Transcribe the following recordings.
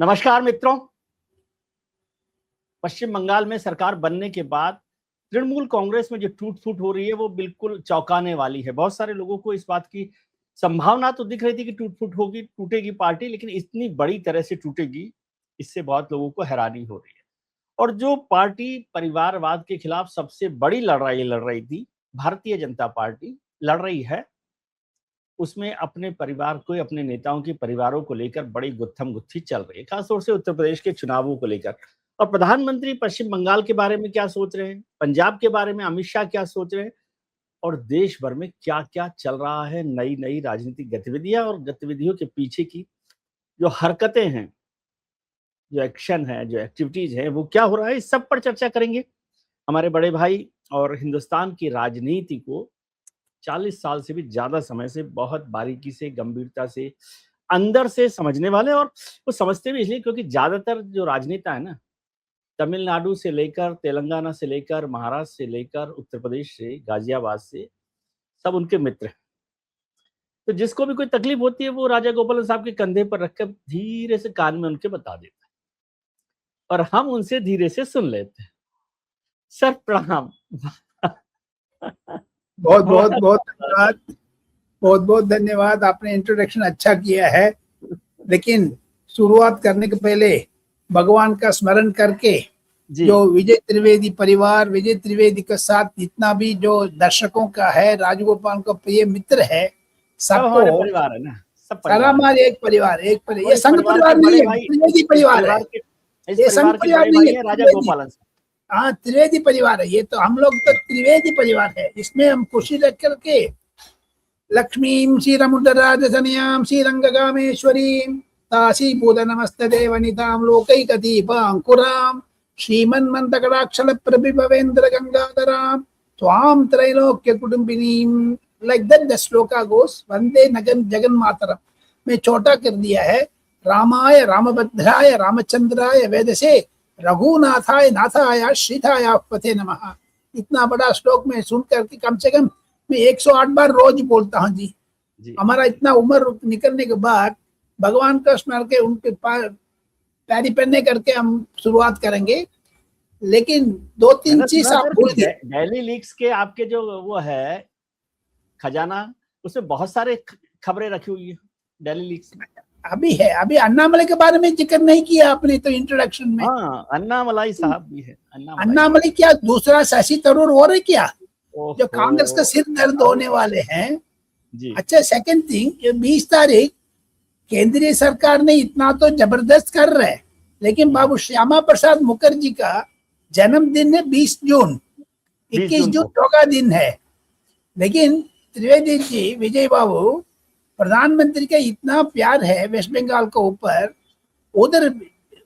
नमस्कार मित्रों। पश्चिम बंगाल में सरकार बनने के बाद तृणमूल कांग्रेस में जो टूट फूट हो रही है वो बिल्कुल चौंकाने वाली है। बहुत सारे लोगों को इस बात की संभावना तो दिख रही थी कि टूट फूट होगी, टूटेगी पार्टी, लेकिन इतनी बड़ी तरह से टूटेगी, इससे बहुत लोगों को हैरानी हो रही है। और जो पार्टी परिवारवाद के खिलाफ सबसे बड़ी लड़ाई लड़ रही थी, भारतीय जनता पार्टी लड़ रही है, उसमें अपने परिवार को, अपने नेताओं के परिवारों को लेकर बड़ी गुत्थम गुत्थी चल रही है, खासतौर से उत्तर प्रदेश के चुनावों को लेकर। और प्रधानमंत्री पश्चिम बंगाल के बारे में क्या सोच रहे हैं, पंजाब के बारे में अमित शाह क्या सोच रहे हैं, और देश भर में क्या क्या चल रहा है, नई नई राजनीतिक गतिविधियां और गतिविधियों के पीछे की जो हरकतें हैं, जो एक्शन है, जो एक्टिविटीज है, वो क्या हो रहा है, इस सब पर चर्चा करेंगे। हमारे बड़े भाई और हिंदुस्तान की राजनीति को 40 साल से भी ज्यादा समय से बहुत बारीकी से, गंभीरता से, अंदर से समझने वाले, और वो समझते भी इसलिए क्योंकि ज्यादातर जो राजनेता है ना, तमिलनाडु से लेकर, तेलंगाना से लेकर, महाराष्ट्र से लेकर, उत्तर प्रदेश से, गाजियाबाद से, सब उनके मित्र हैं। तो जिसको भी कोई तकलीफ होती है वो राजा गोपाल साहब के कंधे पर रखकर धीरे से कान में उनके बता देता है और हम उनसे धीरे से सुन लेते हैं। सर प्रणाम। बहुत बहुत बहुत धन्यवाद, बहुत बहुत धन्यवाद। आपने इंट्रोडक्शन अच्छा किया है, लेकिन शुरुआत करने के पहले भगवान का स्मरण करके जो विजय त्रिवेदी परिवार, विजय त्रिवेदी के साथ जितना भी जो दर्शकों का है, राजगोपाल का प्रिय मित्र है, सबको परिवार है ना, सब सारा हमारे एक परिवार, ये संघ परिवार नहीं है, त्रिवेदी परिवार है, ये संघ परिवार नहीं है, राजा गोपाल। हाँ, त्रिवेदी परिवार है ये, तो हम लोग तो त्रिवेदी परिवार है। इसमें हम खुशी रख करके लक्ष्मीं श्रीरमुद्रराजधन्यां श्रीरंगकामेश्वरीं तासीभूत नमस्तते वनितां लोकैकदीपाङ्कुरां श्रीमन्मन्दकटाक्षलप्रभिभवेन्द्र गंगाधरां त्वां त्रैलोक्य कुटुम्बिनीं। लाइक दैट द श्लोका गोस, वंदे नगन जगन मातरम में छोटा कर दिया है। रामाय रामभद्राय रामचंद्राय वेदसे रघुनाथाय नाथाय श्रीधाय पथे नमः। इतना बड़ा श्लोक में सुन करके कम से कम मैं 108 बार रोज बोलता हूँ जी। हमारा इतना उम्र निकलने के बाद भगवान का स्मरण के उनके पैरी पहनने करके हम शुरुआत करेंगे। लेकिन 2-3 चीज आप भूल गए। डेली लीक्स के आपके जो वो है खजाना, उसमें बहुत सारे खबरें रखी हुई है डेली लीक्स में। अभी है, अभी अन्नामलई के बारे में जिक्र नहीं किया आपने तो इंट्रोडक्शन में। हाँ, अन्नामलई साहब भी है। अन्नामलई क्या दूसरा शशि थरूर हो रहे क्या, जो कांग्रेस का सिर दर्द होने वाले हैं जी। अच्छा, सेकंड थिंग, 20 तारीख केंद्रीय सरकार ने इतना तो जबरदस्त कर रहे हैं, लेकिन बाबू श्यामा प्रसाद मुखर्जी का जन्मदिन है 20 जून, 21 जून योगा दिन है। लेकिन त्रिवेदी जी, विजय बाबू, प्रधानमंत्री का इतना प्यार है वेस्ट बंगाल के ऊपर, उधर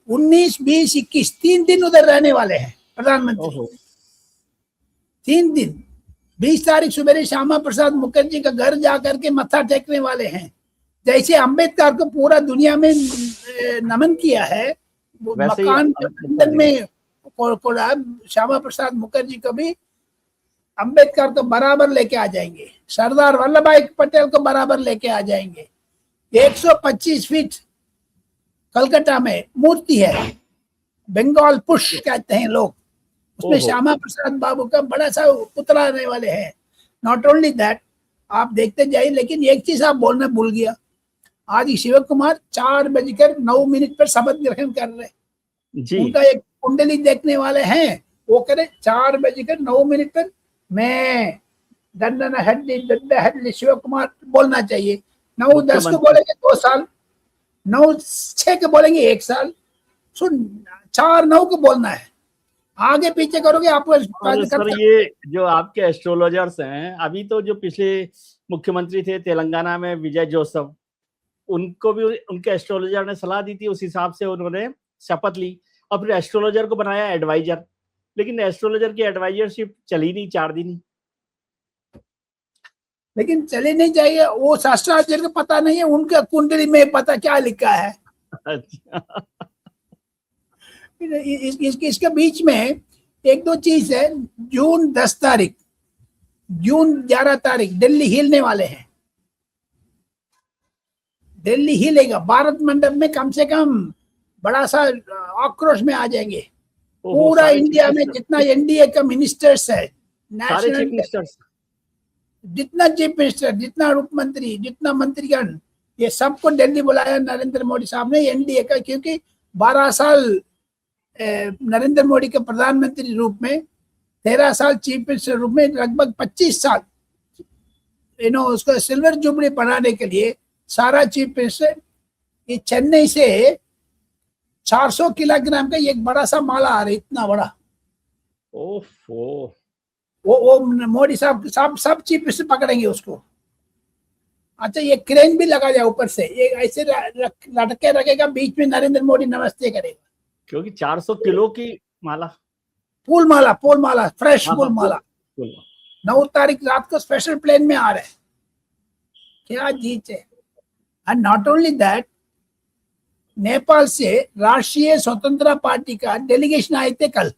19, 20, 21 3 दिन उधर रहने वाले हैं प्रधानमंत्री। 3 दिन, 20 तारीख सुबह श्यामा प्रसाद मुखर्जी का घर जाकर के मत्था टेकने वाले हैं। जैसे अंबेडकर को पूरा दुनिया में नमन किया है, मकान लंदन में श्यामा प्रसाद मुखर्जी को भी अंबेडकर को बराबर लेके आ जाएंगे, सरदार वल्लभ भाई पटेल को बराबर लेके आ जाएंगे। 125 फीट कलकत्ता में मूर्ति है, बंगाल पुष्प कहते हैं लोग, उसमें श्यामा प्रसाद बाबू का बड़ा सा पुतला आने वाले हैं। नॉट ओनली दैट, आप देखते जाइए। लेकिन एक चीज आप बोलना भूल गया, आज शिव कुमार 4:09 पर शपथ ग्रहण कर रहे जी। उनका एक कुंडली देखने वाले हैं, वो करे 4:09 पर मैं दंडन हड्डी शिव कुमार बोलना चाहिए। 9-10 को बोलेंगे 2 साल, 9-6 को बोलेंगे 1 साल, सुन 4-9 को बोलना है, आगे पीछे करोगे आपको। सर, ये जो आपके एस्ट्रोलॉजर्स हैं, अभी तो जो पिछले मुख्यमंत्री थे तेलंगाना में विजय जोसेफ, उनको भी उनके एस्ट्रोलॉजर ने सलाह दी थी, उस हिसाब से उन्होंने शपथ ली और फिर एस्ट्रोलॉजर को बनाया एडवाइजर। लेकिन एस्ट्रोलॉजर की एडवाइजरशिप चली नहीं 4 दिन, लेकिन चले नहीं चाहिए। वो शास्त्राचार्य को पता नहीं है, उनका कुंडली में पता क्या लिखा है। इसके बीच में 1-2 चीज है। जून 10 तारीख, जून 11 तारीख दिल्ली हिलने वाले हैं। दिल्ली हिलेगा। भारत मंडप में कम से कम बड़ा सा आक्रोश में आ जाएंगे। पूरा इंडिया में जितना एनडीए का मिनिस्टर्स है, नेशनल जितना चीफ मिनिस्टर, जितना उप मंत्री, जितना मंत्रीगण, ये सबको दिल्ली बुलाया नरेंद्र मोदी साहब ने एनडीए का, क्योंकि 12 साल नरेंद्र मोदी के प्रधानमंत्री रूप में, 13 साल चीफ मिनिस्टर रूप में, लगभग 25 साल उसको सिल्वर जुबली बनाने के लिए सारा चीफ मिनिस्टर ये चेन्नई से 400 किलोग्राम का एक बड़ा सा माला आ रहा है, इतना बड़ा। वो मोदी साहब सब चीफ मिनिस्टर पकड़ेंगे उसको। अच्छा, ये क्रेन भी लगा जाए ऊपर से, ये ऐसे लटके रखेगा, बीच में नरेंद्र मोदी नमस्ते करेगा, क्योंकि 400 किलो की माला, फूल माला फ्रेश फूल माला 9 तारीख रात को स्पेशल प्लेन में आ रहे हैं। क्या जीत है। And not only that, Nepal से राष्ट्रीय स्वतंत्रता पार्टी का डेलीगेशन आए थे कल,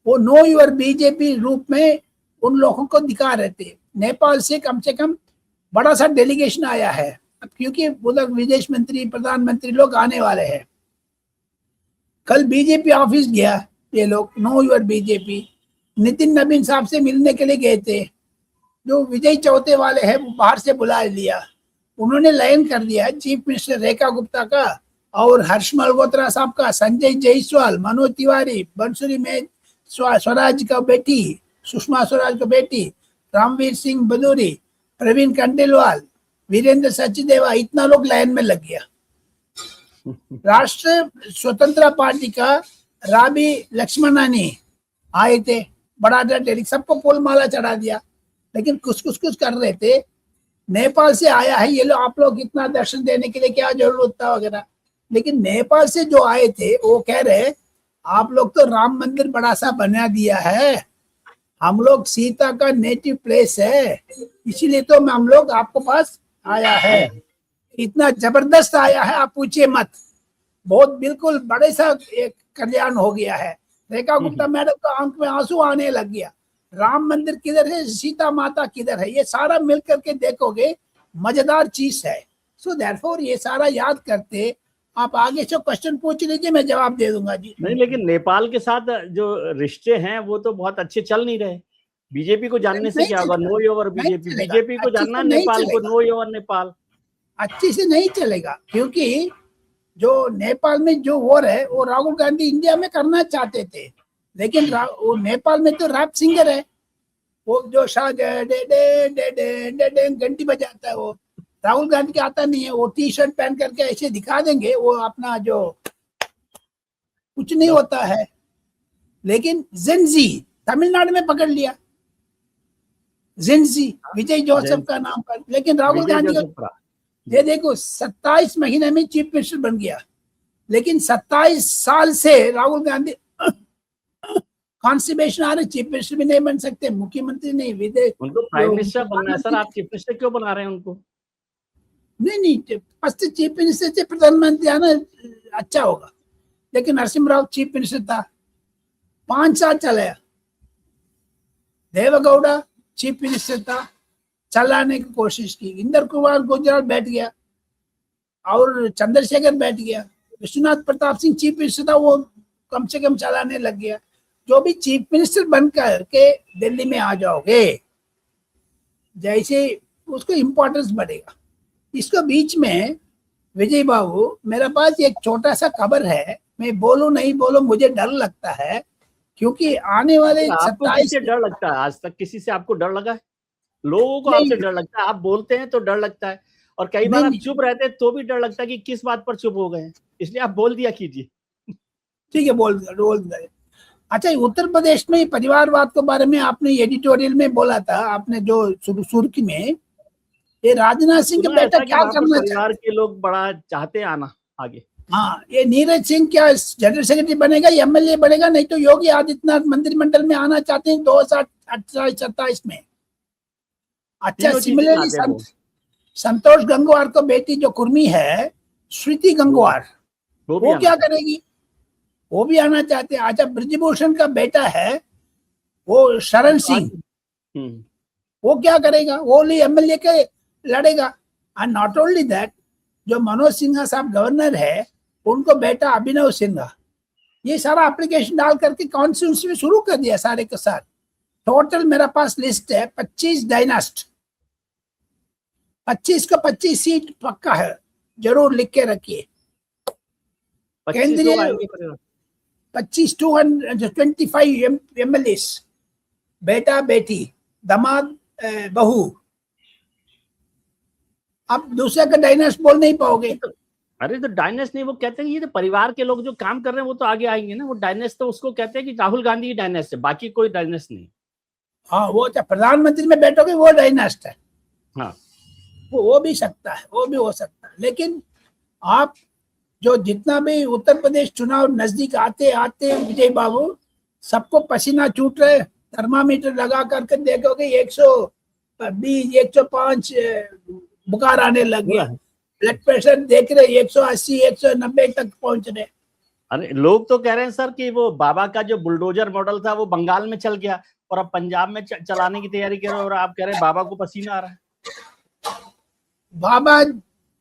वो नो यूर बीजेपी रूप में उन लोगों को दिखा रहे थे। नेपाल से कम बड़ा सा डेलीगेशन आया है, क्योंकि उधर विदेश मंत्री, प्रधानमंत्री लोग आने वाले हैं। कल बीजेपी ऑफिस गया ये लोग, नो यूर बीजेपी, नितिन नवीन साहब से मिलने के लिए गए थे। जो विजय चौथे वाले हैं वो बाहर से बुला लिया, उन्होंने लाइन कर दिया चीफ मिनिस्टर रेखा गुप्ता का और हर्ष मल्होत्रा साहब का, संजय जायसवाल, मनोज तिवारी, बंसुरी में स्वराज का बेटी, सुषमा स्वराज का बेटी, रामवीर सिंह बदूरी, प्रवीण खंडेलवाल, वीरेंद्र सचदेवा, इतना लोग लाइन में लग गया। राष्ट्रीय स्वतंत्रता पार्टी का राबी लक्ष्मणानी आए थे, बड़ा डेली सबको फूल माला चढ़ा दिया, लेकिन कुछ कर रहे थे। नेपाल से आया है ये लोग, आप लोग इतना दर्शन देने के लिए क्या जरूरत था वगैरह। लेकिन नेपाल से जो आए थे वो कह रहे आप लोग तो राम मंदिर बड़ा सा बना दिया है, हम लोग सीता का नेटिव प्लेस है, इसीलिए तो हम लोग आपको पास आया है। इतना जबरदस्त आया है, आप पूछिए मत। बहुत बिल्कुल बड़े सा एक कल्याण हो गया है। रेखा गुप्ता मैडम का आंख में आंसू आने लग गया। राम मंदिर किधर है, सीता माता किधर है, ये सारा मिल करके देखोगे मजेदार चीज है। सो देयरफॉर ये सारा याद करते आप आगे से क्वेश्चन पूछ लीजिए, मैं जवाब दे दूंगा जी। नहीं, लेकिन नेपाल के साथ जो रिश्ते हैं वो तो बहुत अच्छे चल नहीं रहे। बीजेपी को जानने से क्या होगा, नो योर बीजेपी, बीजेपी को जानना नेपाल को, नो योर नेपाल। अच्छे से नहीं चलेगा, क्योंकि जो नेपाल में जो हो रहा है वो राहुल गांधी इंडिया में करना चाहते थे, लेकिन वो नेपाल में तो रैप सिंगर है, वो जो शाह घंटी बजाता है, वो राहुल गांधी के आता नहीं है। वो टी शर्ट पहन करके ऐसे दिखा देंगे, वो अपना जो कुछ नहीं होता है। लेकिन जिनजी तमिलनाडु में पकड़ लिया, जिनजी विजय जोसेफ का नाम पर। लेकिन राहुल गांधी का ये देखो 27 महीने में चीफ मिनिस्टर बन गया, लेकिन 27 साल से राहुल गांधी कॉन्स्टिपेशन आ रहे, चीफ मिनिस्टर भी नहीं बन सकते, मुख्यमंत्री नहीं, विदेश उनको प्राइम मिनिस्टर बनना है सर। आप चीफ मिनिस्टर क्यों बना रहे हैं उनको? नहीं, फर्स्ट चीफ मिनिस्टर से प्रधानमंत्री आना अच्छा होगा। लेकिन नरसिम्हा राव चीफ मिनिस्टर था, 5 साल चलाया। देवेगौड़ा चीफ मिनिस्टर था, चलाने की कोशिश की। इंदर कुमार गुजराल बैठ गया और चंद्रशेखर बैठ गया। विश्वनाथ प्रताप सिंह चीफ मिनिस्टर था, वो कम से कम चलाने लग गया। जो भी चीफ मिनिस्टर बनकर के दिल्ली में आ जाओगे, जैसे उसको इम्पोर्टेंस बढ़ेगा। इसको बीच में विजय बाबू, मेरे पास एक छोटा सा खबर है, मैं बोलूं नहीं बोलूं मुझे डर लगता है, क्योंकि आने वाले 27 डर लगता है। आज तक किसी से आपको डर लगा है? लोगों को आपसे डर लगता है, आप बोलते हैं तो डर लगता है, और कई बार आप चुप रहते हैं तो भी डर लगता है कि किस बात पर चुप हो गए, इसलिए आप बोल दिया कीजिए। ठीक है, बोल दिया। अच्छा, उत्तर प्रदेश में परिवारवाद के बारे में आपने एडिटोरियल में बोला था, आपने जो सुर्खी में, ये राजनाथ सिंह के बेटा क्या करना परिवार के लोग बड़ा चाहते हैं आना आगे। हाँ, ये नीरज सिंह क्या जनरल सेक्रेटरी बनेगा, एमएलए बनेगा, नहीं तो योगी आदित्यनाथ मंत्रिमंडल में आना चाहते हैं 2028-27 में। अच्छा, सिमिलरली संतोष गंगवार को बेटी जो कुर्मी है, श्रुति गंगवार, वो क्या करेगी, वो भी आना चाहते हैं। अच्छा, ब्रिजभूषण का बेटा है वो शरण सिंह, वो क्या करेगा, वो एमएलए के लड़ेगा। एंड नॉट ओनली दैट, जो मनोज सिन्हा साहब गवर्नर है, उनको बेटा अभिनव सिन्हा, ये सारा एप्लीकेशन डाल करके कॉन्स्टिट्यूंसी में शुरू कर दिया सारे के साथ। टोटल मेरा पास लिस्ट है 25 डायनास्ट, 25 का 25 सीट पक्का है, जरूर लिख के रखिए। केंद्रीय 25 225 MLAs, बेटा बेटी दामाद बहू। आप दूसरे का डायनास्ट बोल नहीं पाओगे। अरे तो डायनेस्ट नहीं, वो कहते हैं ये तो परिवार के लोग जो काम कर रहे हैं वो तो आगे आएंगे ना। वो डायनेस्ट तो उसको कहते हैं कि राहुल गांधी की डायनेस्ट है, बाकी कोई डायनेस्ट नहीं। हाँ, वो प्रधानमंत्री में बैठोगे वो डायनास्ट है। हाँ, वो भी सकता है, वो भी हो सकता है। लेकिन आप जो जितना भी उत्तर प्रदेश चुनाव नजदीक आते आते विजय बाबू, सबको पसीना छूट रहे, थर्मामीटर लगा करके देखोगे 120 105 बुखार आने लग गया, ब्लड प्रेशर देख रहे 180 190 तक पहुंच रहे। अरे लोग तो कह रहे हैं सर कि वो बाबा का जो बुलडोजर मॉडल था वो बंगाल में चल गया और अब पंजाब में चलाने की तैयारी कर रहे हैं, और आप कह रहे हैं बाबा को पसीना आ रहा है। बाबा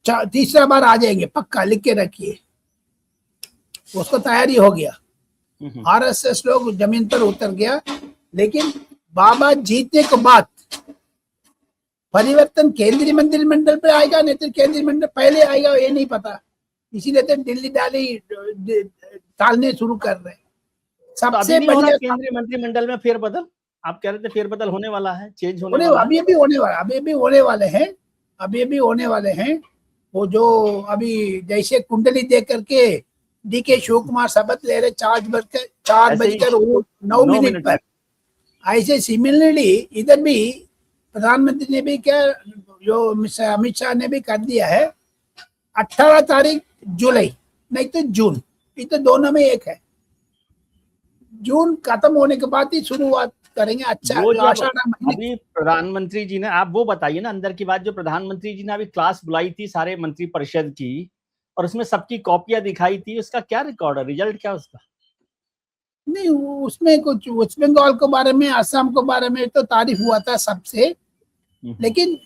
तीसरा बार आ जाएंगे पक्का, लिख के रखिए, उसको तैयारी हो गया। RSS लोग जमीन पर उतर गया। लेकिन बाबा जीतने के बाद परिवर्तन केंद्रीय मंत्रिमंडल पे आएगा, नहीं तो केंद्रीय मंडल पहले आएगा ये नहीं पता। इसीलिए तो दिल्ली डाली टालने शुरू कर रहे हैं। सबसे बढ़िया केंद्रीय मंत्रिमंडल में फेरबदल, आप कह रहे थे फेरबदल होने वाला है, चेंज होने वाला, अभी भी होने वाला, अभी भी होने वाले हैं, अभी भी होने वाले हैं। वो जो अभी जैसे कुंडली दे करके DK शिव कुमार शपथ ले रहे 4:09 पर, ऐसे सिमिलरली इधर भी प्रधानमंत्री ने भी क्या, जो अमित शाह ने भी कर दिया है 18 तारीख जुलाई नहीं तो जून, ये तो दोनों में एक है। जून खत्म होने के बाद ही शुरुआत करेंगे। अच्छा, अभी प्रधानमंत्री जी ने, आप वो बताइए ना अंदर की बात, जो प्रधानमंत्री जी ने अभी क्लास बुलाई थी सारे मंत्री परिषद की और उसमें सबकी कॉपियां दिखाई थी, उसका क्या रिकॉर्ड है, रिजल्ट क्या उसका? नहीं, उसमें कुछ वेस्ट बंगाल के बारे में, असम के बारे में तो तारीफ हुआ था सबसे, लेकिन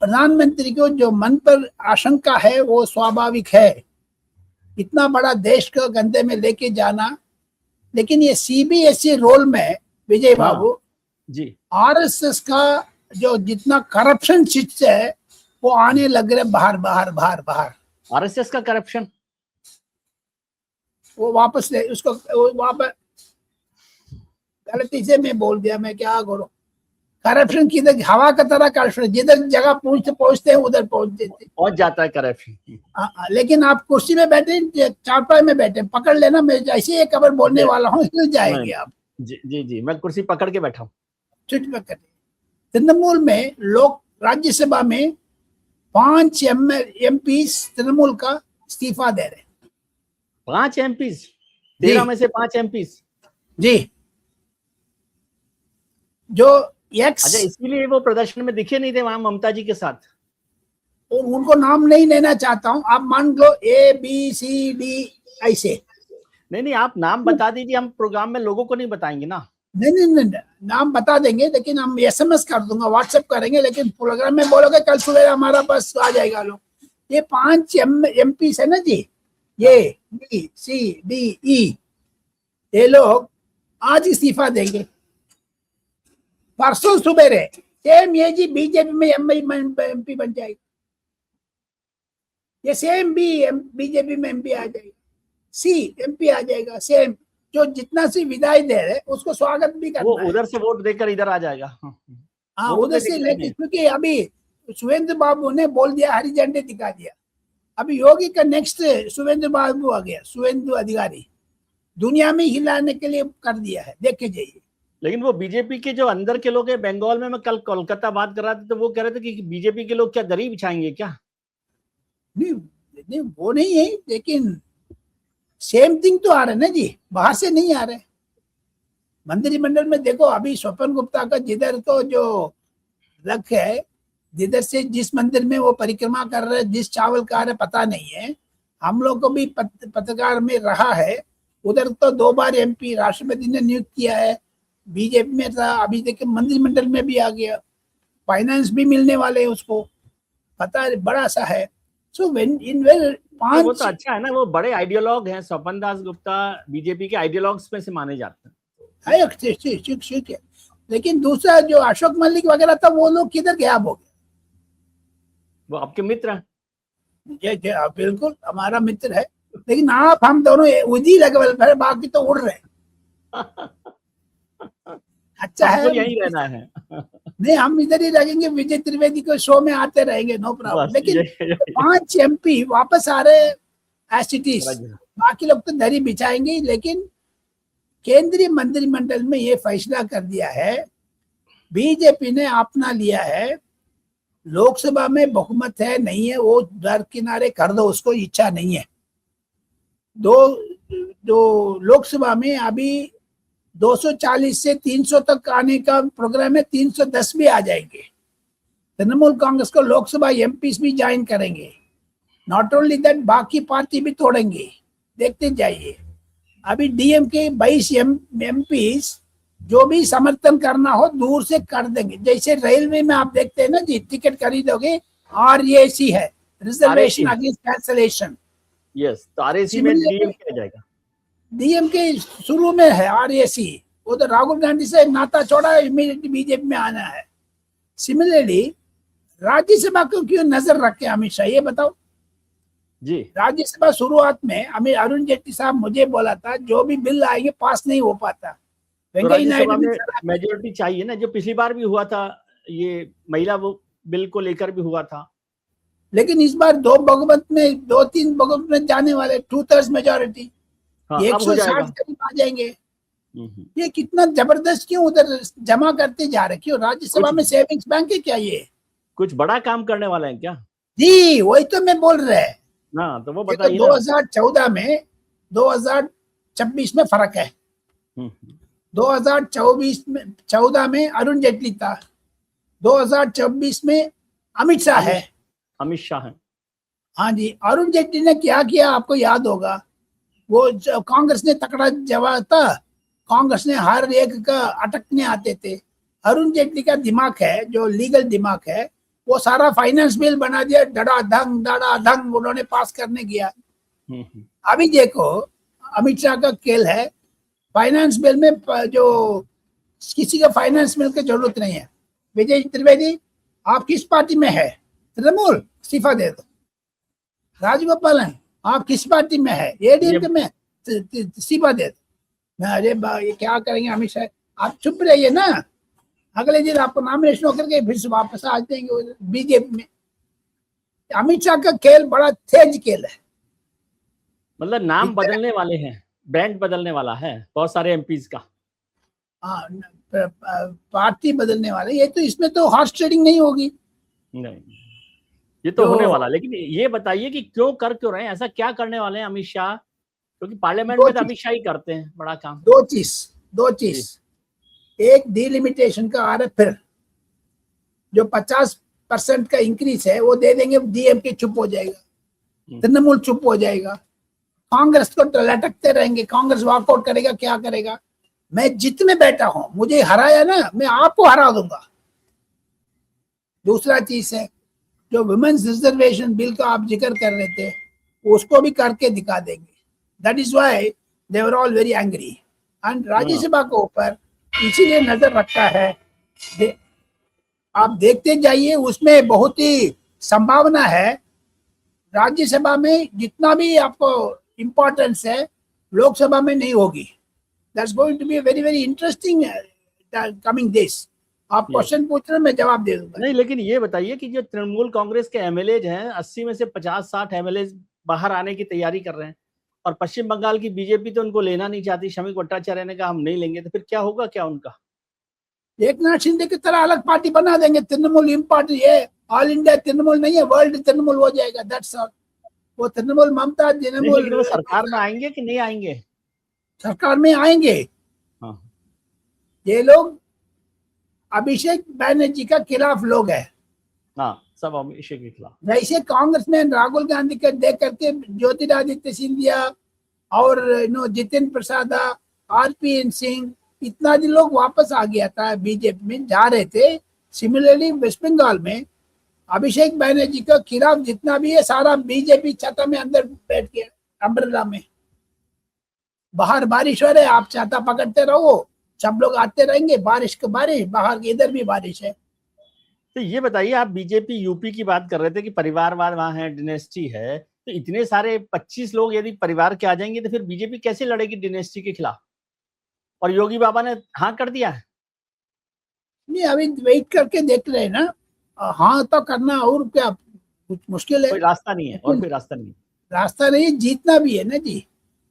प्रधानमंत्री को जो मन पर आशंका है वो स्वाभाविक है, इतना बड़ा देश को गंदे में लेके जाना। लेकिन ये CBSE रोल में विजय बाबू जी, RSS का जो जितना करप्शन चिट्स है वो आने लग रहे बाहर बाहर बाहर बाहर। RSS का करप्शन वो वापस ले उसको, वापस गलती से मैं बोल दिया, मैं क्या करूं। करप्शन किधर, हवा का तरह करप्शन, जिधर जगह पहुंचते हैं उधर पहुंच जाता है करप्शन। लेकिन आप कुर्सी में बैठे, चारपाई में बैठे, पकड़ लेना, मैं ऐसे एक खबर बोलने वाला हूँ, हिल जाएंगे आप। जी, मैं कुर्सी पकड़ के बैठा हूँ। तृणमूल में लोग राज्यसभा में 5 MPs तृणमूल का इस्तीफा दे रहे। 5 MPs, 13 में से 5 MPs जी, जो अच्छा, इसीलिए वो प्रदर्शन में दिखे नहीं थे वहां ममता जी के साथ। और उनको नाम नहीं लेना चाहता हूं, आप मान लो ABCD ऐसे। नहीं, आप नाम बता दीजिए, हम प्रोग्राम में लोगों को नहीं बताएंगे ना। नहीं, नाम बता देंगे, लेकिन हम SMS कर दूंगा, WhatsApp करेंगे, लेकिन प्रोग्राम में बोलोगे कल सुबह हमारा बस आ जाएगा लोग। ये 5 MPs है ना जी, ये BCDE, ये लोग आज इस्तीफा देंगे, परसों सुबह रहे। सेम ये जी बीजेपी में MP बन जाएगा, ये सेम बीजेपी में MP आ जाएगा, MP आ जाएगा, सेम जो जितना सी विदाई दे रहे उसको स्वागत भी करना वो उधर से वोट देकर इधर आ जाएगा। हाँ, उधर से लेके, क्योंकि अभी सुवेंद्र बाबू ने बोल दिया, हरी झंडे दिखा दिया। अभी योगी का नेक्स्ट सुवेंद्र बाबू आ गया, सुवेंदु अधिकारी, दुनिया में हिलाने के लिए कर दिया है, देखे जाइए। लेकिन वो बीजेपी के जो अंदर के लोग हैं बंगाल में, मैं कल कोलकाता बात कर रहा था तो वो कह रहे थे कि बीजेपी के लोग क्या दरी बिछाएंगे क्या? नहीं वो नहीं है, लेकिन सेम थिंग तो आ रहे ना जी, बाहर से नहीं आ रहे। मंत्रिमंडल में देखो, अभी स्वपन गुप्ता का जिधर तो जो रख है, जिधर से जिस मंदिर में वो परिक्रमा कर रहे, जिस चावल का रहे पता नहीं है। हम लोग को भी पत्रकार में रहा है, उधर तो 2 बार MP राष्ट्रपति ने नियुक्त किया है, बीजेपी में था, अभी देखिए मंत्रिमंडल में भी आ गया, फाइनेंस भी मिलने वाले हैं उसको, पता बड़ा सा है। सो व्हेन पांच। वो तो अच्छा है ना, वो बड़े आइडियोलॉग हैं, स्वपन दास गुप्ता बीजेपी के आइडियोलॉग्स में से माने जाते हैं। ठीक है, लेकिन दूसरा जो अशोक मलिक वगैरह था वो लोग किधर गया? हो गया। वो आपके मित्र हैं। बिल्कुल हमारा मित्र है, लेकिन आप हम दोनों उसी लेवल पर, बाकी तो उड़ रहे। अच्छा है, यही रहना है। नहीं हम इधर ही रहेंगे, विजय त्रिवेदी को शो में आते रहेंगे, नो प्रॉब्लम। लेकिन यही। 5 MP वापस आ रहे एज इट इज, बाकी लोग तो दरी बिछाएंगे। लेकिन केंद्रीय मंत्रिमंडल में ये फैसला कर दिया है, बीजेपी ने अपना लिया है, लोकसभा में बहुमत है नहीं है वो दर किनारे कर दो, उसको इच्छा नहीं है। दो लोकसभा में अभी 240 से 300 तक आने का प्रोग्राम है, 310 भी आ जाएंगे। तृणमूल कांग्रेस को लोकसभा एमपीस भी ज्वाइन करेंगे। नॉट ओनली दैट, बाकी पार्टी भी तोड़ेंगे, देखते जाइए। अभी डीएमके 22 एमपीस जो भी समर्थन करना हो दूर से कर देंगे। जैसे रेलवे में आप देखते हैं ना जी, टिकट खरीदोगे RAC है, रिजर्वेशन अगेंस्ट कैंसलेशन। यस, तो RAC में डीएमके आ जाएगा। डीएमके शुरू में है RAC, वो तो राहुल गांधी से नाता छोड़ा, इमीडिएटली बीजेपी में आना है। सिमिलरली राज्यसभा को क्यों नजर रखे अमित शाह, ये बताओ जी। राज्यसभा शुरुआत में अरुण जेटली साहब मुझे बोला था जो भी बिल आएंगे पास नहीं हो पाता। तो राज्यसभा में मेजोरिटी चाहिए ना, जो पिछली बार भी हुआ था, ये महिला वो बिल को लेकर भी हुआ था। लेकिन इस बार 2-3 बहुमत में जाने वाले, 2/3 मेजोरिटी, 160 करीब आ जाएंगे। ये कितना जबरदस्त, क्यों उधर जमा करते जा रहे, क्यों राज्यसभा में सेविंग्स बैंक है क्या? ये कुछ बड़ा काम करने वाले हैं क्या? जी वही तो मैं बोल रहा है ना, तो वो बताइए। 2014 में 2026 में फर्क है। 2024 में 14 में अरुण जेटली था, 2024 में अमित शाह है। अमित शाह है, हाँ जी। अरुण जेटली ने क्या किया आपको याद होगा, वो कांग्रेस ने तकड़ा जवाब था, कांग्रेस ने हर एक का अटकने आते थे। अरुण जेटली का दिमाग है, जो लीगल दिमाग है, वो सारा फाइनेंस बिल बना दिया, धड़ाधड़ उन्होंने पास करने गया। अभी देखो अमित शाह का खेल है, फाइनेंस बिल में जो किसी का फाइनेंस बिल की जरूरत नहीं है। विजय त्रिवेदी आप किस पार्टी में है? तृणमूल, इस्तीफा दे दो। राजगोपालन आप किस पार्टी में है? ADMK में, इस्तीफा दे दो। अरे ये क्या करेंगे अमित शाह, आप चुप रहिए ना, अगले दिन आपको नॉमिनेशन होकर के फिर से वापस आ जाएंगे बीजेपी में। अमित शाह का खेल बड़ा तेज खेल है, मतलब नाम बदलने वाले हैं, ब्रांड बदलने वाला है बहुत सारे एमपीज का। पार्टी बदलने वाले, ये तो इसमें तो हॉर्स ट्रेडिंग नहीं होगी। नहीं, ये तो होने वाला। लेकिन ये बताइए कि क्यों रहे हैं, ऐसा क्या करने वाले हैं अमित शाह? क्योंकि पार्लियामेंट में तो अमित शाह ही करते हैं बड़ा काम। दो चीज, एक डिलिमिटेशन का आ रहा है, फिर जो 50% का इंक्रीज है वो दे देंगे, डीएमके चुप हो जाएगा, तृणमूल चुप हो जाएगा, कांग्रेस को लटकते रहेंगे, कांग्रेस वॉकआउट करेगा, क्या करेगा? मैं जितने बैठा हूं, मुझे हराया ना, मैं आपको हरा दूंगा। दूसरा चीज है, जो वुमेन्स रिजर्वेशन बिल का आप जिक्र कर रहे थे, उसको भी करके दिखा देंगे। That is why they were all very angry. And Rajya Sabha के ऊपर इसीलिए नजर रखता है, आप देखते जाइए, उसमें बहुत ही संभावना है। राज्यसभा में जितना भी आपको इंपॉर्टेंस है, लोकसभा में नहीं होगी। That's going to be very very interesting coming days. आप क्वेश्चन पूछ रहे हैं, मैं जवाब दे दूंगा। नहीं, लेकिन ये बताइए कि जो तृणमूल कांग्रेस के एमएलए हैं, 80 में से 50-60 एमएलए बाहर आने की तैयारी कर रहे हैं, और पश्चिम बंगाल की बीजेपी तो उनको लेना नहीं चाहती। श्रमिक भट्टाचार्य ने कहा हम नहीं लेंगे, तो फिर क्या होगा क्या उनका? एकनाथ शिंदे की तरह अलग पार्टी बना देंगे, तृणमूल इम पार्टी है, ऑल इंडिया तृणमूल नहीं है, वर्ल्ड तृणमूल हो जाएगा। That's all. वो तृणमूल ममता तृणमूल, वो सरकार में आएंगे कि नहीं आएंगे? सरकार में आएंगे। हाँ। ये लोग अभिषेक बैनर्जी का खिलाफ लोग है। हाँ, सब अभिषेक के खिलाफ। वैसे कांग्रेस में राहुल गांधी के देख करके ज्योतिरादित्य सिंधिया और जितिन प्रसाद, RPN सिंह, इतना दिन लोग वापस आ गया था बीजेपी में, जा रहे थे। सिमिलरली वेस्ट बंगाल में अभिषेक बैनर्जी के खिलाफ जितना भी है सारा बीजेपी छाता में अंदर बैठ गया, अम्ब्रेला में। बाहर बारिश हो रही है, आप छाता पकड़ते रहो, सब लोग आते रहेंगे, बारिश के बारिश, बाहर की इधर भी बारिश है। तो ये बताइए, आप बीजेपी यूपी की बात कर रहे थे कि परिवारवाद वहां है, डिनेस्टी है, तो इतने सारे 25 लोग यदि परिवार के आ जाएंगे तो फिर बीजेपी कैसे लड़ेगी डिनेस्टी के खिलाफ? और योगी बाबा ने हाँ कर दिया है। नहीं, अभी वेट करके देख रहे हैं ना, हाँ तो करना और क्या, कुछ मुश्किल है? कोई रास्ता नहीं है, और कोई रास्ता नहीं। रास्ता नहीं, जीतना भी है ना जी।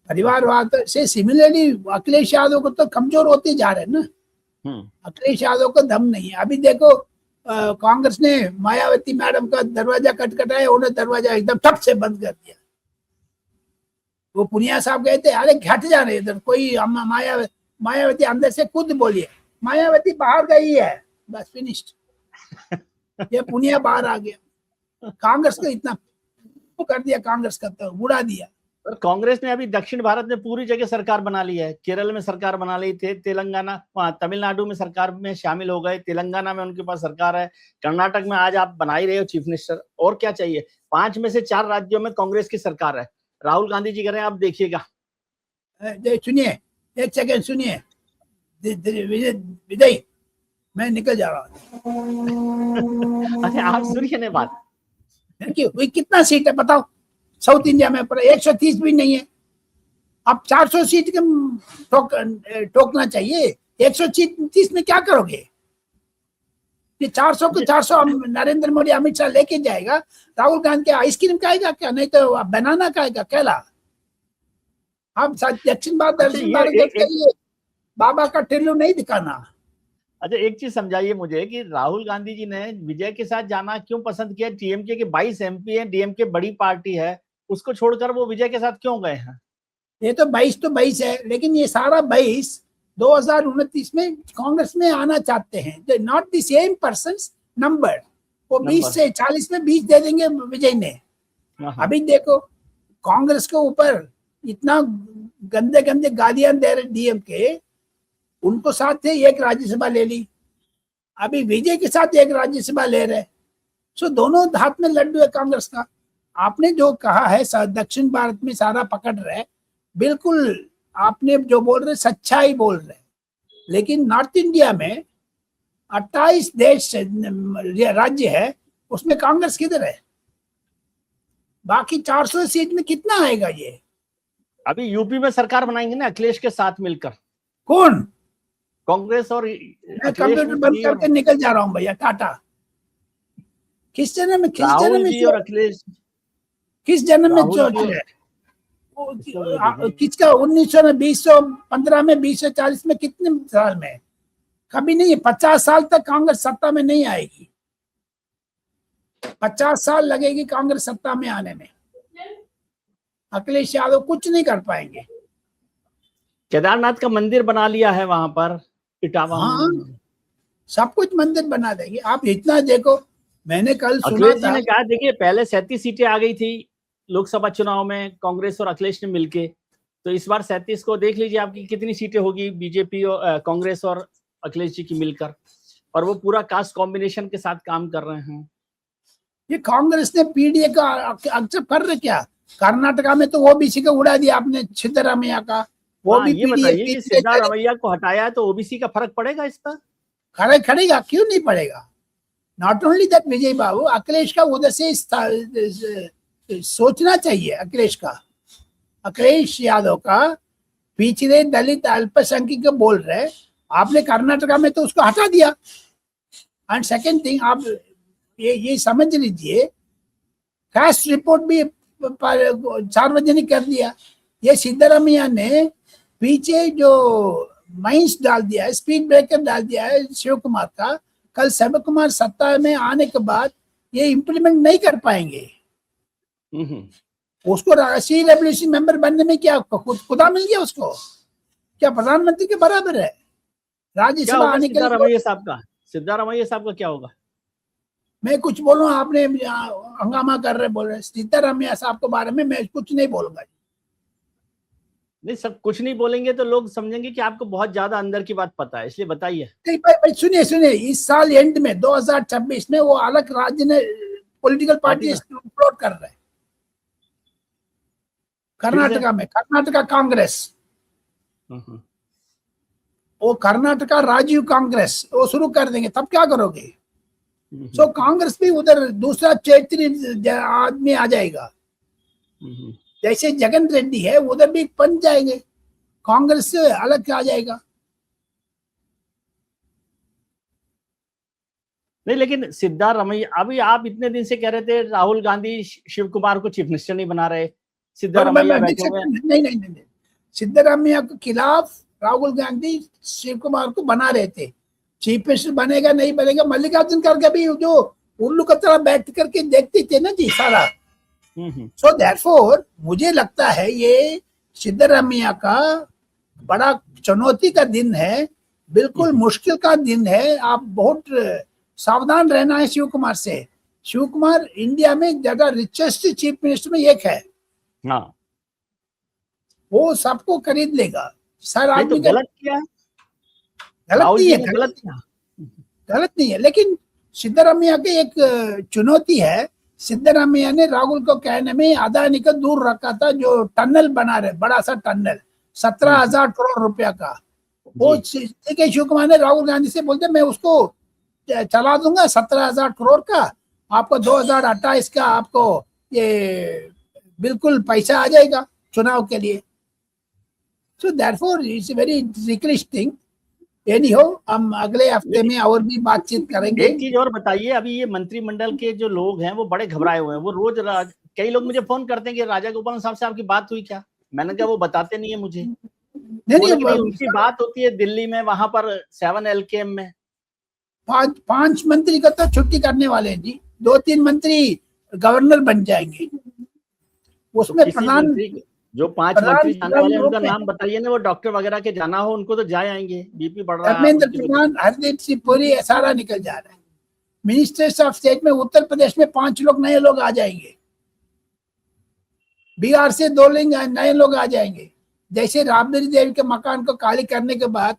परिवारवाद से सिमिलरली अखिलेश यादव को तो कमजोर होते जा रहे हैं ना। अखिलेश यादव को दम नहीं है। अभी देखो कांग्रेस ने मायावती मैडम का दरवाजा खटखटाया, उन्हें दरवाजा एकदम ठप से बंद कर दिया। वो पुनिया साहब कहते अरे घट जा रहे इधर, कोई मायावती अंदर से खुद बोलिए, मायावती बाहर गई है, बस फिनिश्ड। ये पुनिया बाहर आ गया। कांग्रेस को इतना कर दिया, कांग्रेस का तो उड़ा दिया। और कांग्रेस ने अभी दक्षिण भारत में पूरी जगह सरकार बना ली है। केरल में सरकार बना ली थे, तेलंगाना, तमिलनाडु में सरकार में शामिल हो गए, तेलंगाना में उनके पास सरकार है, कर्नाटक में आज आप बना ही रहे हो चीफ मिनिस्टर। और क्या चाहिए? 5 में से 4 राज्यों में कांग्रेस की सरकार है। राहुल गांधी जी कह रहे हैं, आप देखिएगा। सुनिए, एक सेकेंड सुनिए विजय, मैं निकल जा रहा हूँ। अरे आप सुनिए ना बात। क्यों, कितना सीट है बताओ साउथ इंडिया में? पर 130 भी नहीं है। अब 400 सीट के ठोकना चाहिए। 130 में क्या करोगे? ये 400 को 400 नरेंद्र मोदी अमित शाह लेके जाएगा। राहुल गांधी आइसक्रीम खाएगा क्या? नहीं तो बनाना खाएगा केला। हम दक्षिण भारत बाबा का टिल्लू नहीं दिखाना। अच्छा, एक चीज समझाइए मुझे कि राहुल गांधी जी ने विजय के साथ जाना क्यों पसंद किया? टीएमके के 22 एमपी है, डीएमके बड़ी पार्टी है, उसको छोड़कर वो विजय के साथ क्यों गए हैं? ये तो 22 है, लेकिन ये सारा 22 2029 में कांग्रेस में आना चाहते हैं। Not the same person number. वो 20 से 40 में 20 दे देंगे विजय ने। अभी देखो कांग्रेस के ऊपर इतना गंदे गंदे गालियां दे रहे डीएमके, उनको साथ एक राज्यसभा ले ली, अभी विजय के साथ एक राज्यसभा ले रहे। सो दोनों हाथ में लड्डू है कांग्रेस का। आपने जो कहा है दक्षिण भारत में सारा पकड़ रहे, बिल्कुल आपने जो बोल रहे सच्चाई बोल रहे, लेकिन नॉर्थ इंडिया में 28 देश राज्य है, उसमें कांग्रेस किधर है? बाकी 400 सीट में कितना आएगा ये? अभी यूपी में सरकार बनाएंगे ना अखिलेश के साथ मिलकर। कौन? कांग्रेस और मैं कंप्यूटर बंद करके निकल जा रहा हूँ भैया, टाटा। किस जन्म में और अखिलेश किस जन्म में किसका 1915 में 2040 में कितने साल में? कभी नहीं। 50 साल तक कांग्रेस सत्ता में नहीं आएगी। 50 साल लगेगी कांग्रेस सत्ता में आने में। अखिलेश यादव कुछ नहीं कर पाएंगे। केदारनाथ का मंदिर बना लिया है वहां पर इटावा। हाँ, सब कुछ मंदिर बना देंगे। आप इतना देखो, मैंने कल सुना था, ने कहा देखिए पहले 37 सीटें आ गई थी लोकसभा चुनाव में कांग्रेस और अखिलेश ने मिलके, तो इस बार 37 को देख लीजिए आपकी कितनी सीटें होगी बीजेपी और कांग्रेस और अखिलेश जी की मिलकर। और वो पूरा कास्ट कॉम्बिनेशन के साथ काम कर रहे हैं। ये कांग्रेस ने पीडीए का एक्सेप्ट कर रहे क्या? कर्नाटका में तो ओबीसी को उड़ा दिया आपने, सिद्धरामैया का। वो भी ये बताइए सिद्धरामैया को हटाया तो ओबीसी का फर्क पड़ेगा इस पर? खड़ेगा, क्यों नहीं पड़ेगा? नॉट ओनली दैट विजय बाबू, अखिलेश का उधर से सोचना चाहिए। अखिलेश यादव का पिछड़े दलित अल्पसंख्यक बोल रहे, आपने कर्नाटका में तो उसको हटा दिया। एंड सेकेंड थिंग, आप ये समझ लीजिए, कास्ट रिपोर्ट भी सार्वजनिक कर दिया। ये सिद्धरामैया ने पीछे जो माइंस डाल दिया है, स्पीड ब्रेकर डाल दिया है शिव कुमार का। कल शिव कुमार सत्ता में आने के बाद ये इम्प्लीमेंट नहीं कर पाएंगे। उसको राष्ट्रीय रेवोल्यूशन मेंबर बनने में क्या खुदा मिल गया उसको? क्या प्रधानमंत्री के बराबर है? राज्यसभा आने के लिए सिद्धरामैया साहब का क्या होगा? मैं कुछ बोलूं, आपने हंगामा कर रहे बोल रहे सिद्धरामैया साहब के बारे में, मैं कुछ नहीं बोलूंगा। नहीं, सब कुछ नहीं बोलेंगे तो लोग समझेंगे कि आपको बहुत ज्यादा अंदर की बात पता है, इसलिए बताइए। नहीं भाई, सुनिए, इस साल एंड में 2026 में वो अलग राज्य ने पॉलिटिकल पार्टी फ्लोट कर रहे हैं कर्नाटका में, कर्नाटका कांग्रेस, वो कर्नाटका राजीव कांग्रेस वो शुरू कर देंगे, तब क्या करोगे? सो कांग्रेस भी उधर दूसरा चैतन्य आदमी आ जाएगा, जैसे जगन रेड्डी है उधर भी बन जाएंगे, कांग्रेस से अलग आ जाएगा। नहीं, लेकिन सिद्धारमैया, अभी आप इतने दिन से कह रहे थे राहुल गांधी शिव कुमार को चीफ मिनिस्टर नहीं बना रहे, सिद्धारमैया बैठे हुए। नहीं, सिद्धारमैया के खिलाफ राहुल गांधी शिव कुमार को बना रहे थे, चीफ मिनिस्टर बनेगा नहीं बनेगा, मल्लिकार्जुन खड़गे भी जो उल्लू की तरह बैठ करके देखते थे ना जी सारा। सो देयरफॉर मुझे लगता है ये सिद्धारमैया का बड़ा चुनौती का दिन है, बिल्कुल मुश्किल का दिन है। आप बहुत सावधान रहना है शिव कुमार से। शिव कुमार इंडिया में ज्यादा रिचेस्ट चीफ मिनिस्टर में एक है, वो सबको खरीद लेगा। सर आदमी तो गलत किया, गलत नहीं है, लेकिन सिद्धारमैया की एक चुनौती है। सिद्धारमैया ने राहुल को कहने में अदानी को दूर रखा था, जो टनल बना रहे, बड़ा सा टनल 17,000 करोड़ रुपया का, वो ठीक है। शिव कुमार ने राहुल गांधी से बोलते मैं उसको चला दूंगा 17,000 करोड़ का, आपको 2028 का आपको ये बिल्कुल पैसा आ जाएगा चुनाव के लिए। So therefore it's very reckless thing. Anyhow, हम अगले हफ्ते में और भी बातचीत करेंगे। एक चीज और बताइए, अभी ये मंत्रिमंडल के जो लोग हैं वो बड़े घबराए हुए हैं, वो रोज कई लोग मुझे फोन करते हैं कि राजा गोपाल साहब से आपकी बात हुई क्या? मैंने कहा वो बताते नहीं है मुझे। नहीं, उनकी बात होती है दिल्ली में, वहां पर 7 LKM में। 5 मंत्री का तो छुट्टी करने वाले हैं जी, 2-3 मंत्री गवर्नर बन जाएंगे, उसमें प्रधान जो 5 मंत्री जाने वाले हैं उनका नाम बताइए ना, वो डॉक्टर वगैरह के जाना हो उनको तो जाए आएंगे, बीपी बढ़ रहा है। धर्मेंद्र प्रधान, हरदीप सिंह पुरी, सारा निकल जा रहा है। मिनिस्टर्स ऑफ स्टेट में उत्तर प्रदेश में 5 लोग नए लोग आ जाएंगे, बिहार से 2 नए लोग आ जाएंगे। जैसे राबड़ी देवी के मकान को खाली करने के बाद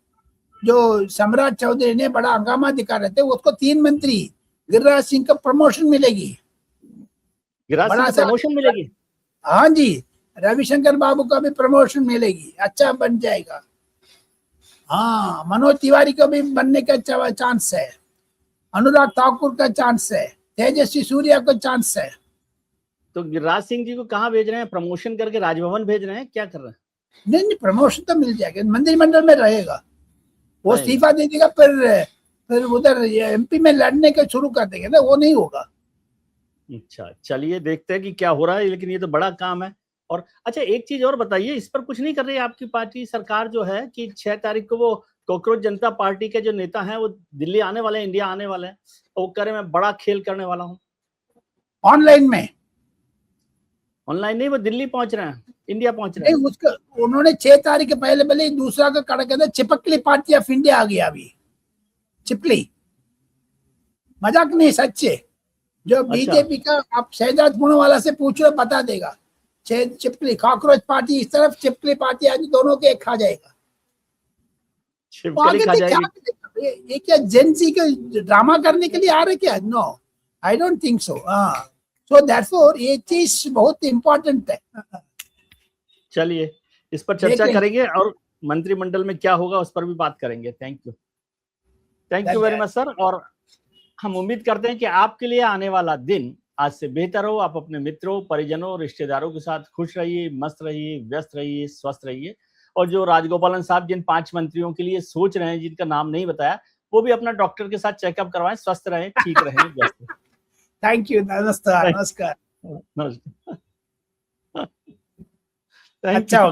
जो सम्राट चौधरी ने बड़ा हंगामा दिखा रहे थे, उसको 3 मंत्री, गिरिराज सिंह को प्रमोशन मिलेगी, प्रमोशन मिलेगी। हाँ जी, रविशंकर बाबू का भी प्रमोशन मिलेगी, अच्छा बन जाएगा। हाँ, मनोज तिवारी को भी बनने का चांस है, अनुराग ठाकुर का चांस है, तेजस्वी सूर्या को चांस है। तो गिरिराज सिंह जी को कहाँ भेज रहे हैं? प्रमोशन करके राजभवन भेज रहे हैं, क्या कर रहे हैं? नहीं, प्रमोशन तो मिल जाएगा, मंत्रिमंडल में रहेगा, वो इस्तीफा दे देगा, फिर उधर MP में लड़ने का शुरू कर देंगे ना, वो नहीं होगा। अच्छा, चलिए देखते हैं कि क्या हो रहा है, लेकिन ये तो बड़ा काम है। और अच्छा, एक चीज और बताइए, इस पर कुछ नहीं कर रही आपकी पार्टी सरकार जो है कि 6 तारीख को वो कॉकरोच जनता पार्टी के जो नेता हैं वो दिल्ली आने वाले हैं, इंडिया आने वाले हैं, वो कह रहे मैं बड़ा खेल करने वाला हूँ। ऑनलाइन में? ऑनलाइन नहीं, वो दिल्ली पहुंच रहे हैं, इंडिया पहुंच रहे हैं। नहीं, उसका उन्होंने 6 तारीख के पहले भले दूसरा का कड़ा कहते चिपकली पार्टी ऑफ इंडिया आ गया, अभी चिपली, मजाक नहीं, सच्चे। जो बीजेपी का आप शहजाद पूनावाला से पूछो, बता देगा। चिपकली कॉकरोच पार्टी इस तरफ, चिपकली पार्टी आज दोनों के एक खा जाएगा। ये क्या जेंसी के ड्रामा करने के लिए आ रहे क्या? No, I don't think so. So therefore ये चीज बहुत इंपॉर्टेंट है। चलिए इस पर चर्चा करेंगे और मंत्रिमंडल में क्या होगा उस पर भी बात करेंगे। Thank you very much sir. और हम उम्मीद करते हैं कि आपके लिए आने वाला दिन आज से बेहतर हो। आप अपने मित्रों, परिजनों, रिश्तेदारों के साथ खुश रहिए, मस्त रहिए, व्यस्त रहिए, स्वस्थ रहिए। और जो राजगोपालन साहब जिन 5 मंत्रियों के लिए सोच रहे हैं, जिनका नाम नहीं बताया, वो भी अपना डॉक्टर के साथ चेकअप करवाएं, स्वस्थ रहें, ठीक रहें, व्यस्त। थैंक यू, नमस्कार। अच्छा।